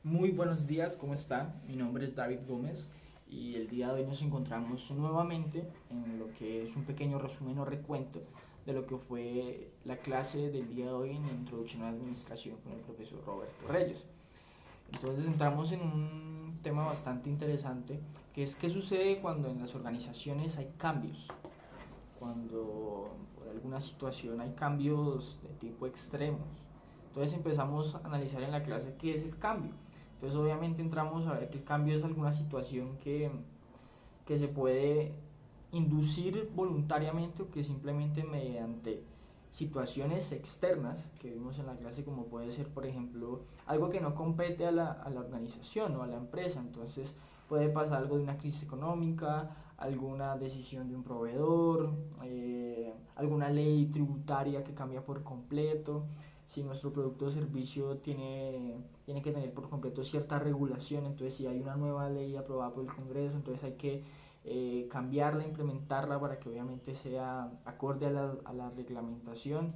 Muy buenos días, ¿cómo está? Mi nombre es David Gómez y el día de hoy nos encontramos nuevamente en lo que es un pequeño resumen o recuento de lo que fue la clase del día de hoy en la Introducción a la Administración con el profesor Roberto Reyes. Entonces entramos en un tema bastante interesante que es qué sucede cuando en las organizaciones hay cambios, cuando por alguna situación hay cambios de tipo extremos. Entonces empezamos a analizar en la clase qué es el cambio. Entonces obviamente entramos a ver que el cambio es alguna situación que se puede inducir voluntariamente o que simplemente mediante situaciones externas que vimos en la clase, como puede ser por ejemplo algo que no compete a la organización o a la empresa. Entonces puede pasar algo de una crisis económica, alguna decisión de un proveedor, alguna ley tributaria que cambia por completo. Si nuestro producto o servicio tiene que tener por completo cierta regulación, entonces si hay una nueva ley aprobada por el Congreso, entonces hay que cambiarla, implementarla para que obviamente sea acorde a la reglamentación.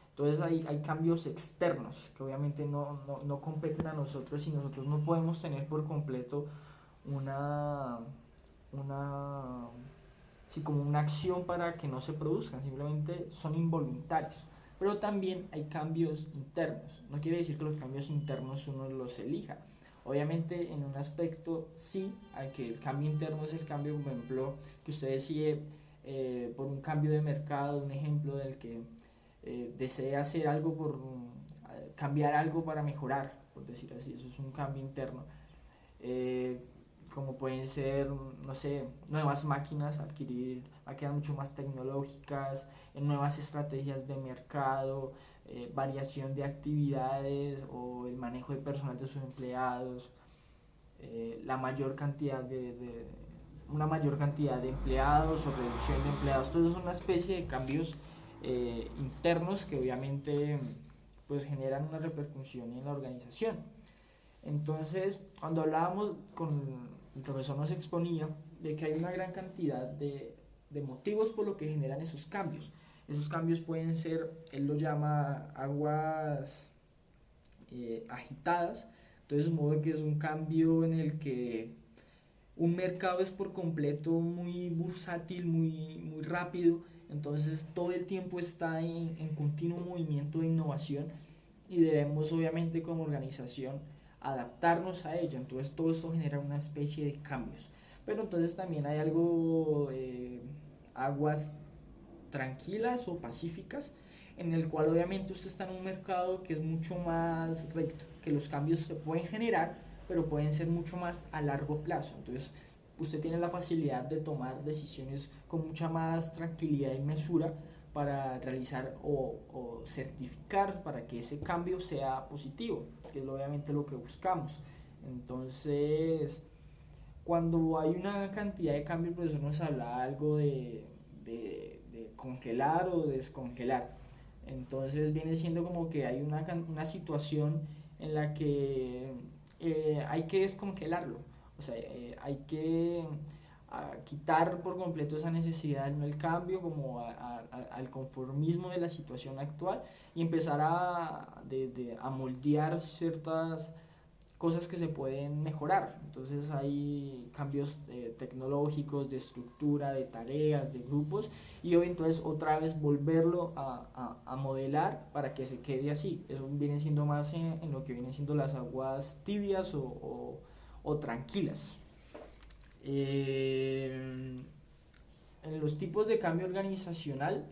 Entonces hay cambios externos que obviamente no competen a nosotros y nosotros no podemos tener por completo una, una, sí, como una acción para que no se produzcan, simplemente son involuntarios. Pero también hay cambios internos. No quiere decir que los cambios internos uno los elija. Obviamente en un aspecto sí, hay que el cambio interno es el cambio, por ejemplo, que usted decide por un cambio de mercado, un ejemplo del que desea hacer algo por cambiar algo para mejorar, por decir así, eso es un cambio interno. eh, Como pueden ser, no sé, nuevas máquinas, adquirir máquinas mucho más tecnológicas, nuevas estrategias de mercado, variación de actividades o el manejo de personal de sus empleados, la mayor cantidad una mayor cantidad de empleados o reducción de empleados. Todo eso es una especie de cambios internos que obviamente pues generan una repercusión en la organización. Entonces, cuando hablábamos con el profesor nos exponía de que hay una gran cantidad de motivos por lo que generan esos cambios. Esos cambios pueden ser, él lo llama aguas agitadas, entonces modo que es un cambio en el que un mercado es por completo muy bursátil, muy rápido, entonces todo el tiempo está en continuo movimiento de innovación y debemos obviamente como organización adaptarnos a ello. Entonces todo esto genera una especie de cambios. Pero entonces también hay algo, aguas tranquilas o pacíficas, en el cual obviamente usted está en un mercado que es mucho más recto, que los cambios se pueden generar, pero pueden ser mucho más a largo plazo. Entonces usted tiene la facilidad de tomar decisiones con mucha más tranquilidad y mesura para realizar o certificar para que ese cambio sea positivo, que es obviamente lo que buscamos. Entonces, cuando hay una cantidad de cambios, el profesor nos habla algo de congelar o descongelar. Entonces viene siendo como que hay una situación en la que hay que descongelarlo. O sea, hay que quitar por completo esa necesidad, no el cambio, como al conformismo de la situación actual y empezar a moldear ciertas cosas que se pueden mejorar. Entonces hay cambios tecnológicos, de estructura, de tareas, de grupos y hoy entonces otra vez volverlo a modelar para que se quede así. Eso viene siendo más en lo que vienen siendo las aguas tibias o tranquilas. Eh, en los tipos de cambio organizacional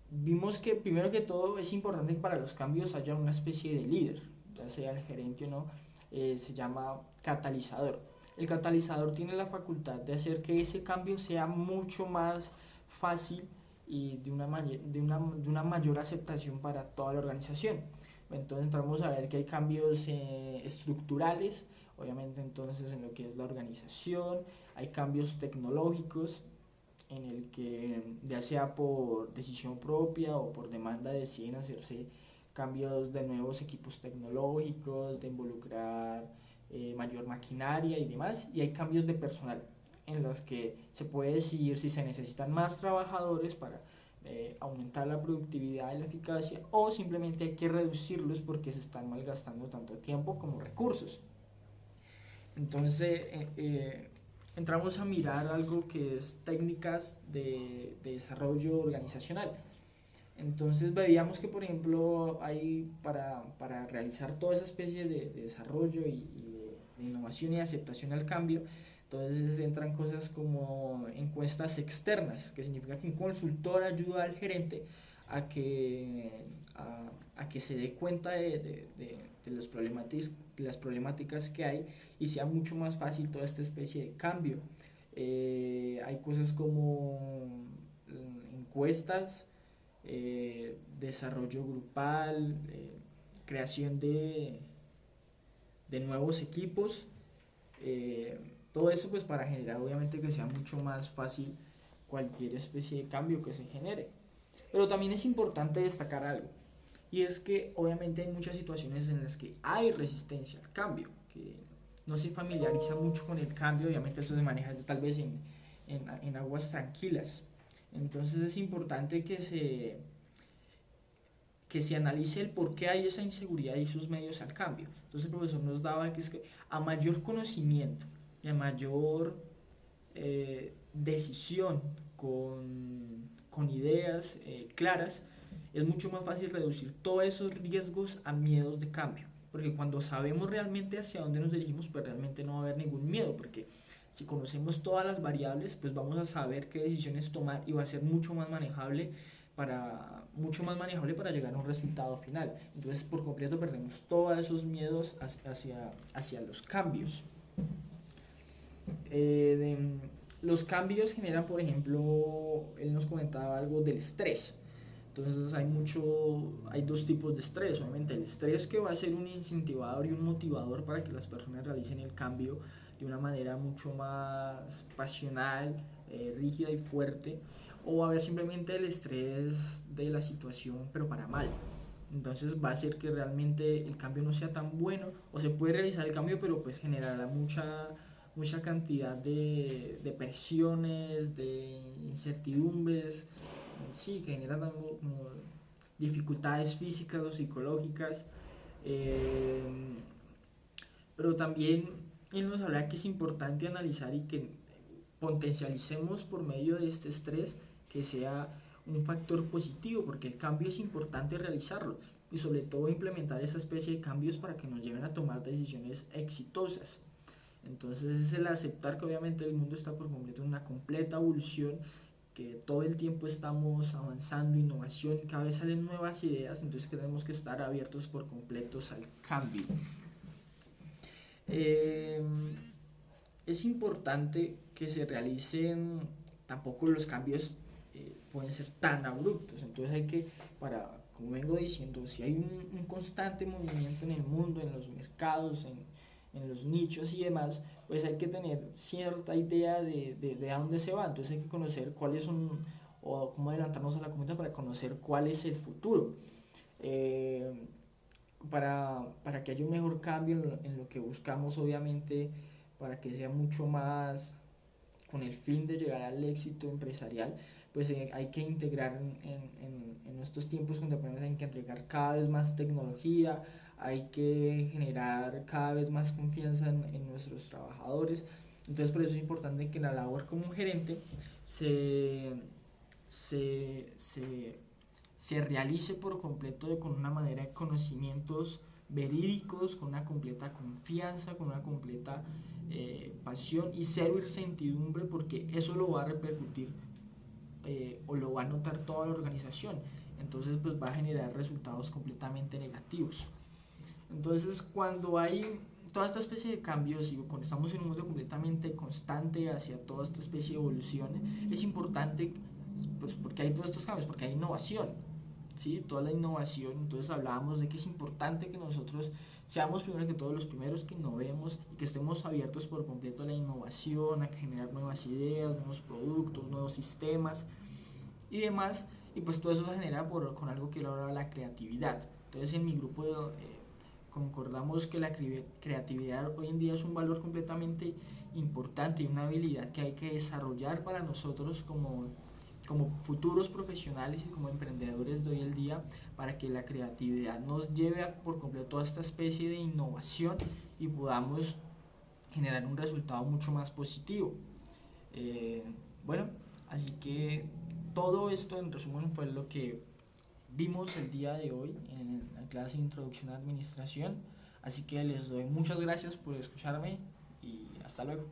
vimos que primero que todo es importante que para los cambios haya una especie de líder, ya sea el gerente o no, se llama catalizador. El catalizador tiene la facultad de hacer que ese cambio sea mucho más fácil y de una mayor aceptación para toda la organización. Entonces entramos a ver que hay cambios estructurales, obviamente entonces en lo que es la organización, hay cambios tecnológicos, en el que ya sea por decisión propia o por demanda deciden hacerse cambios de nuevos equipos tecnológicos, de involucrar mayor maquinaria y demás, y hay cambios de personal en los que se puede decidir si se necesitan más trabajadores para aumentar la productividad y la eficacia o simplemente hay que reducirlos porque se están malgastando tanto tiempo como recursos. Entonces entramos a mirar algo que es técnicas de desarrollo organizacional. Entonces veíamos que, por ejemplo, hay para realizar toda esa especie de desarrollo y de innovación y aceptación al cambio, entonces entran cosas como encuestas externas, que significa que un consultor ayuda al gerente a que se dé cuenta de las problemáticas que hay y sea mucho más fácil toda esta especie de cambio. Hay cosas como encuestas, desarrollo grupal, creación de nuevos equipos, eh, todo eso pues para generar obviamente que sea mucho más fácil cualquier especie de cambio que se genere. Pero también es importante destacar algo, y es que obviamente hay muchas situaciones en las que hay resistencia al cambio, que no se familiariza mucho con el cambio, obviamente eso se maneja tal vez en aguas tranquilas. Entonces es importante que se analice el por qué hay esa inseguridad y sus medios al cambio. Entonces el profesor nos daba que es que a mayor conocimiento y a mayor decisión con ideas claras, es mucho más fácil reducir todos esos riesgos a miedos de cambio. Porque cuando sabemos realmente hacia dónde nos dirigimos, pues realmente no va a haber ningún miedo, porque si conocemos todas las variables, pues vamos a saber qué decisiones tomar y va a ser mucho más manejable para llegar a un resultado final. Entonces, por completo perdemos todos esos miedos hacia los cambios. Eh, los cambios generan, por ejemplo, él nos comentaba algo del estrés. Entonces hay dos tipos de estrés. Obviamente el estrés que va a ser un incentivador y un motivador para que las personas realicen el cambio de una manera mucho más pasional, rígida y fuerte. O va a haber simplemente el estrés de la situación, pero para mal. Entonces va a hacer que realmente el cambio no sea tan bueno, o se puede realizar el cambio, pero pues generará mucha cantidad de presiones, de incertidumbres, sí, que generan como dificultades físicas o psicológicas, eh, pero también él nos habla que es importante analizar y que potencialicemos por medio de este estrés que sea un factor positivo, porque el cambio es importante realizarlo y sobre todo implementar esa especie de cambios para que nos lleven a tomar decisiones exitosas. Entonces es el aceptar que obviamente el mundo está por completo en una completa evolución, que todo el tiempo estamos avanzando, innovación, cada vez salen nuevas ideas, entonces tenemos que estar abiertos por completos al cambio. Eh, es importante que se realicen, tampoco los cambios pueden ser tan abruptos, entonces hay que, como vengo diciendo, si hay un constante movimiento en el mundo, en los mercados, en los nichos y demás, pues hay que tener cierta idea de a dónde se va, entonces hay que conocer cuáles son, o cómo adelantarnos a la cuenta para conocer cuál es el futuro. Eh, para que haya un mejor cambio en lo que buscamos, obviamente, para que sea mucho más con el fin de llegar al éxito empresarial, pues hay que integrar en estos tiempos contemporáneos, hay que entregar cada vez más tecnología, hay que generar cada vez más confianza en nuestros trabajadores. Entonces por eso es importante que la labor como gerente se, se, se, se realice por completo con una manera de conocimientos verídicos, con una completa confianza, con una completa pasión y cero incertidumbre, porque eso lo va a repercutir o lo va a notar toda la organización. Entonces pues va a generar resultados completamente negativos. Entonces cuando hay toda esta especie de cambios y cuando estamos en un mundo completamente constante hacia toda esta especie de evolución, es importante, pues porque hay todos estos cambios, porque hay innovación, ¿sí? Toda la innovación. Entonces hablábamos de que es importante que nosotros seamos primero que todos los primeros que innovemos y que estemos abiertos por completo a la innovación, a generar nuevas ideas, nuevos productos, nuevos sistemas y demás. Y pues todo eso se genera con algo que ahora la creatividad. Entonces en mi grupo concordamos que la creatividad hoy en día es un valor completamente importante y una habilidad que hay que desarrollar para nosotros como futuros profesionales y como emprendedores de hoy en día, para que la creatividad nos lleve por completo a esta especie de innovación y podamos generar un resultado mucho más positivo. Eh, bueno, así que todo esto en resumen fue lo que vimos el día de hoy en la clase de Introducción a Administración. Así que les doy muchas gracias por escucharme y hasta luego.